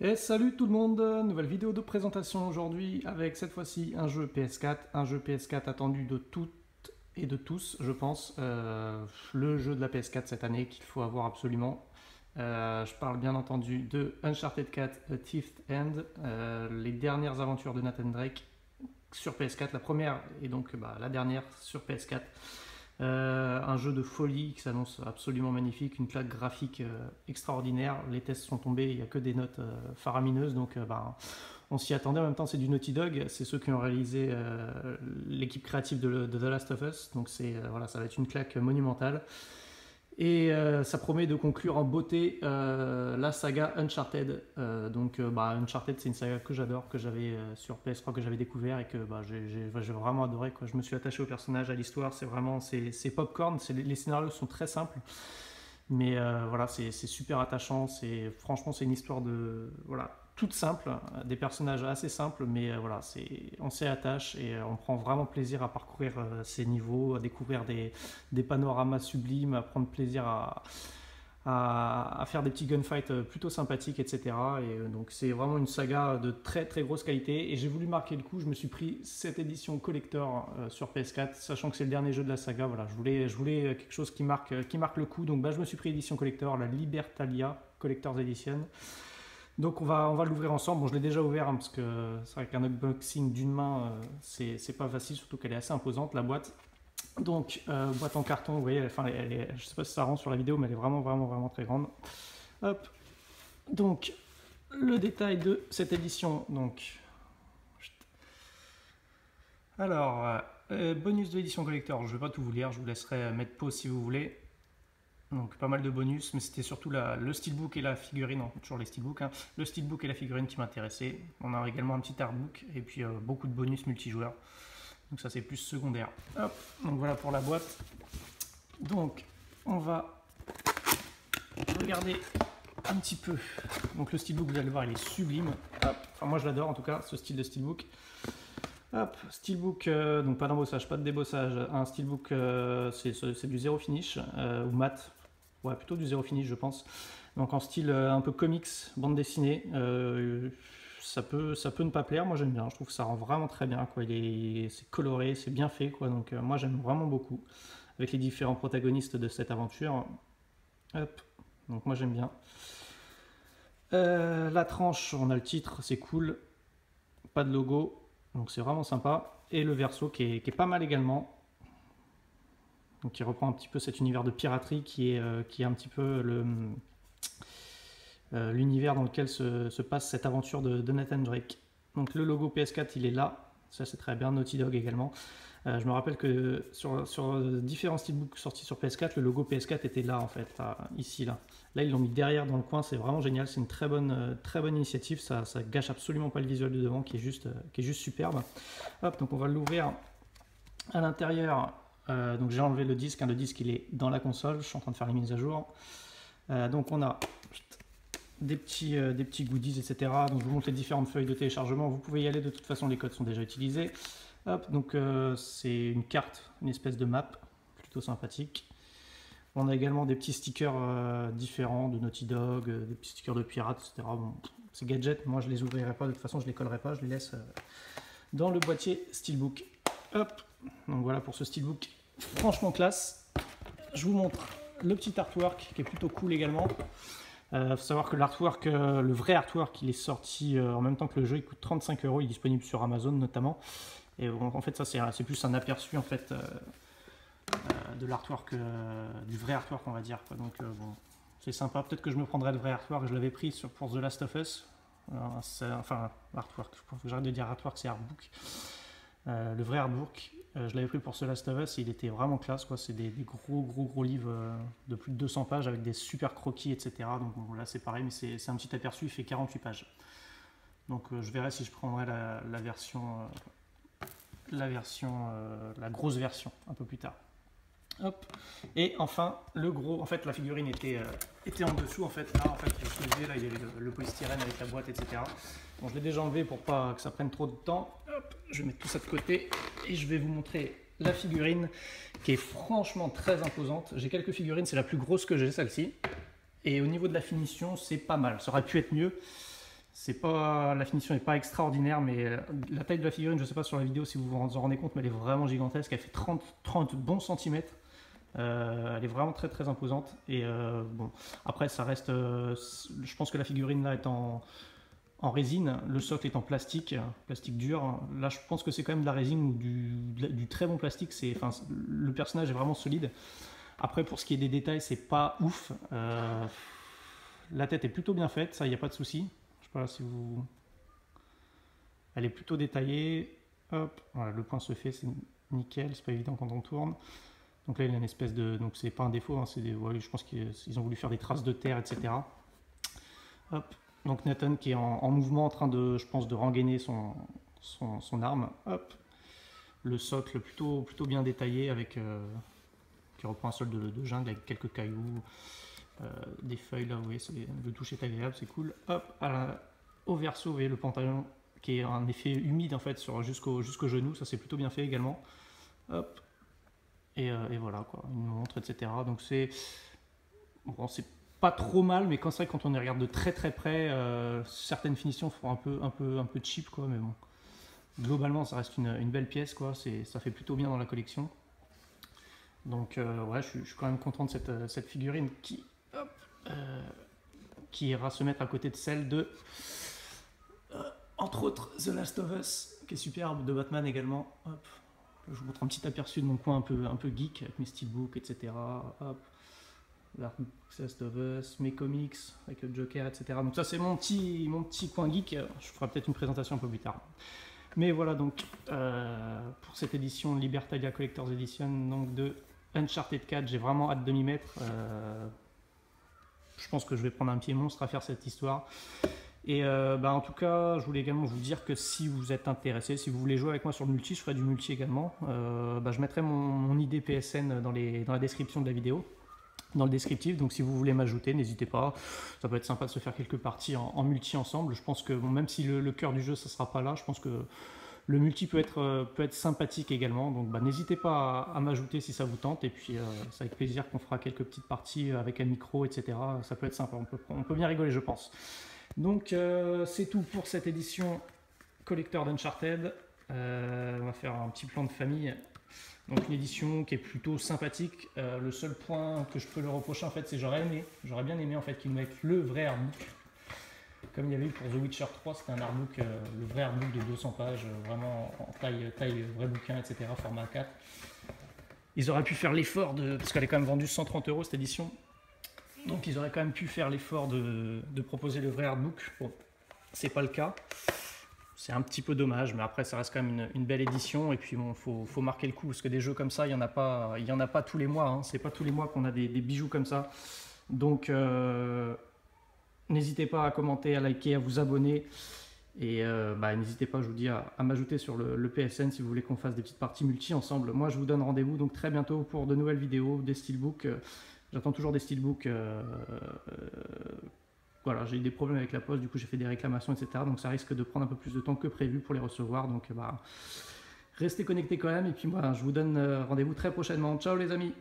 Et salut tout le monde, nouvelle vidéo de présentation aujourd'hui avec cette fois-ci un jeu PS4 attendu de toutes et de tous je pense, le jeu de la PS4 cette année qu'il faut avoir absolument. Je parle bien entendu de Uncharted 4 A Thief's End, les dernières aventures de Nathan Drake sur PS4, la première et donc la dernière sur PS4. Un jeu de folie qui s'annonce absolument magnifique, une claque graphique extraordinaire. Les tests sont tombés, il n'y a que des notes faramineuses, donc on s'y attendait. En même temps, c'est du Naughty Dog, c'est ceux qui ont réalisé l'équipe créative de The Last of Us, donc voilà, ça va être une claque monumentale. Et ça promet de conclure en beauté la saga Uncharted. Uncharted, c'est une saga que j'adore, que j'avais sur PS3, que j'avais découvert et que j'ai vraiment adoré, quoi. Je me suis attaché au personnage, à l'histoire. C'est popcorn. Les scénarios sont très simples, mais voilà, c'est super attachant. Franchement, c'est une histoire toute simple, des personnages assez simples, mais voilà, on s'y attache et on prend vraiment plaisir à parcourir ces niveaux, à découvrir des panoramas sublimes, à prendre plaisir à faire des petits gunfights plutôt sympathiques, etc. Et donc c'est vraiment une saga de très très grosse qualité. Et j'ai voulu marquer le coup, je me suis pris cette édition collector sur PS4, sachant que c'est le dernier jeu de la saga. Voilà, je voulais quelque chose qui marque le coup. Donc je me suis pris édition collector, la Libertalia Collector's Edition. Donc on va l'ouvrir ensemble. Bon, je l'ai déjà ouvert parce que c'est vrai qu'un unboxing d'une main, c'est pas facile, surtout qu'elle est assez imposante, la boîte. Donc boîte en carton, vous voyez, je sais pas si ça rend sur la vidéo, mais elle est vraiment très grande. Hop. Donc le détail de cette édition. Donc alors bonus de l'édition collector. Je vais pas tout vous lire, je vous laisserai mettre pause si vous voulez. Donc pas mal de bonus, mais c'était surtout le steelbook et la figurine, toujours les steelbooks, hein, le steelbook et la figurine qui m'intéressaient. On a également un petit artbook et puis beaucoup de bonus multijoueurs. Donc ça c'est plus secondaire. Hop, donc voilà pour la boîte. Donc on va regarder un petit peu. Donc le steelbook, vous allez voir, il est sublime. Hop. Enfin moi je l'adore en tout cas, ce style de steelbook. Hop, steelbook, donc pas d'embossage, pas de débossage. Un steelbook, c'est du zéro finish ou mat. Ouais, plutôt du zéro finish, je pense. Donc en style un peu comics, bande dessinée. Ça peut ne pas plaire, moi j'aime bien. Je trouve que ça rend vraiment très bien, quoi. C'est coloré, c'est bien fait, quoi. Donc moi j'aime vraiment beaucoup. Avec les différents protagonistes de cette aventure. Hop, donc moi j'aime bien. La tranche, on a le titre, c'est cool. Pas de logo. Donc c'est vraiment sympa. Et le verso qui est pas mal également. Donc qui reprend un petit peu cet univers de piraterie qui est un petit peu l'univers dans lequel se passe cette aventure de Nathan Drake. Donc le logo PS4 il est là. Ça c'est très bien. Naughty Dog également. Je me rappelle que sur différents steelbooks sortis sur PS4, le logo PS4 était là en fait, ici là. Là ils l'ont mis derrière dans le coin, c'est vraiment génial, c'est une très bonne initiative, ça gâche absolument pas le visuel de devant qui est juste superbe. Hop, donc on va l'ouvrir à l'intérieur. Donc j'ai enlevé le disque, le disque il est dans la console, je suis en train de faire les mises à jour. Donc on a des petits goodies, etc. Donc je vous montre les différentes feuilles de téléchargement, vous pouvez y aller, de toute façon les codes sont déjà utilisés. Hop, donc c'est une carte, une espèce de map, plutôt sympathique. On a également des petits stickers différents de Naughty Dog, des petits stickers de pirates, etc. Bon, ces gadgets, moi je les ouvrirai pas, de toute façon je les collerai pas, je les laisse dans le boîtier Steelbook. Hop, donc voilà pour ce Steelbook, franchement classe. Je vous montre le petit artwork qui est plutôt cool également. Faut savoir que l'artwork, le vrai artwork, il est sorti en même temps que le jeu, il coûte 35 €, il est disponible sur Amazon notamment. Et bon, en fait ça c'est plus un aperçu en fait de l'artwork, du vrai artwork on va dire, quoi. Donc bon, c'est sympa, peut-être que je me prendrai le vrai artwork, je l'avais pris pour The Last of Us. Enfin l'artwork, j'arrête de dire artwork, c'est artbook. Le vrai artbook, je l'avais pris pour The Last of Us et il était vraiment classe, quoi. C'est des gros livres de plus de 200 pages avec des super croquis, etc. Donc bon, là c'est pareil, mais c'est un petit aperçu, il fait 48 pages. Donc je verrai si je prendrai la grosse version un peu plus tard. Hop. Et enfin le gros, en fait la figurine était en dessous, en fait là, je suis là, il y avait le polystyrène avec la boîte, etc. Bon, je l'ai déjà enlevé pour pas que ça prenne trop de temps. Hop, je vais mettre tout ça de côté et je vais vous montrer la figurine qui est franchement très imposante. J'ai quelques figurines, c'est la plus grosse que j'ai, celle-ci, et au niveau de la finition c'est pas mal, ça aurait pu être mieux. La finition n'est pas extraordinaire, mais la taille de la figurine, je ne sais pas sur la vidéo si vous vous en rendez compte, mais elle est vraiment gigantesque. Elle fait 30 bons centimètres. Elle est vraiment très très imposante. Et bon, après, ça reste. Je pense que la figurine là est en résine, le socle est en plastique dur. Là, je pense que c'est quand même de la résine ou du très bon plastique. Enfin, le personnage est vraiment solide. Après, pour ce qui est des détails, c'est pas ouf. La tête est plutôt bien faite, ça, il n'y a pas de souci. Je sais pas si vous. Elle est plutôt détaillée. Hop, voilà, le point se fait, c'est nickel, c'est pas évident quand on tourne. Donc là, il y a une espèce de. Donc c'est pas un défaut, hein, ouais, je pense qu'ils ont voulu faire des traces de terre, etc. Hop. Donc Nathan qui est en mouvement en train de, je pense, de rengainer son arme. Hop. Le socle plutôt bien détaillé avec qui reprend un sol de jungle avec quelques cailloux, des feuilles là, vous voyez, le toucher est agréable, c'est cool. Hop, au verso, vous voyez le pantalon qui est un effet humide en fait jusqu'au genou, ça c'est plutôt bien fait également. Hop. Et voilà quoi, une montre, etc. Donc c'est c'est pas trop mal, mais c'est vrai quand on les regarde de très très près, certaines finitions font un peu cheap quoi, mais bon. Globalement, ça reste une belle pièce quoi, ça fait plutôt bien dans la collection. Donc ouais, je suis quand même content de cette figurine qui ira se mettre à côté de celle de, entre autres, The Last of Us, qui est superbe, de Batman également. Hop. Je vous montre un petit aperçu de mon coin un peu geek, avec mes steelbooks, etc. Hop. The Last of Us, mes comics, avec le Joker, etc. Donc ça c'est mon petit coin geek, je ferai peut-être une présentation un peu plus tard. Mais voilà donc, pour cette édition Libertalia Collector's Edition, donc de Uncharted 4, j'ai vraiment hâte de m'y mettre. Je pense que je vais prendre un pied monstre à faire cette histoire. Et en tout cas, je voulais également vous dire que si vous êtes intéressé, si vous voulez jouer avec moi sur le multi, je ferai du multi également. Je mettrai mon ID PSN dans la description de la vidéo, dans le descriptif. Donc si vous voulez m'ajouter, n'hésitez pas. Ça peut être sympa de se faire quelques parties en multi ensemble. Je pense que bon, même si le cœur du jeu, ça sera pas là, je pense que le multi peut être sympathique également. Donc n'hésitez pas à m'ajouter si ça vous tente. Et puis c'est avec plaisir qu'on fera quelques petites parties avec un micro, etc. Ça peut être sympa. On peut bien rigoler, je pense. Donc c'est tout pour cette édition collector d'Uncharted. On va faire un petit plan de famille. Donc une édition qui est plutôt sympathique. Le seul point que je peux le reprocher en fait, c'est j'aurais bien aimé en fait qu'ils nous mettent le vrai artbook. Comme il y avait eu pour The Witcher 3, c'était un artbook, le vrai artbook de 200 pages, vraiment en taille vrai bouquin, etc. Format 4. Ils auraient pu faire l'effort parce qu'elle est quand même vendue 130 € cette édition. Donc ils auraient quand même pu faire l'effort de proposer le vrai artbook. Bon, c'est pas le cas. C'est un petit peu dommage, mais après ça reste quand même une belle édition. Et puis bon, faut marquer le coup, parce que des jeux comme ça, il y en a pas tous les mois. Hein. C'est pas tous les mois qu'on a des bijoux comme ça. Donc n'hésitez pas à commenter, à liker, à vous abonner. Et n'hésitez pas, je vous dis, à m'ajouter sur le PSN si vous voulez qu'on fasse des petites parties multi ensemble. Moi, je vous donne rendez-vous donc très bientôt pour de nouvelles vidéos, des steelbooks. J'attends toujours des steelbooks. Voilà, j'ai eu des problèmes avec la poste, du coup j'ai fait des réclamations, etc. Donc ça risque de prendre un peu plus de temps que prévu pour les recevoir. Donc restez connectés quand même. Et puis moi, je vous donne rendez-vous très prochainement. Ciao les amis!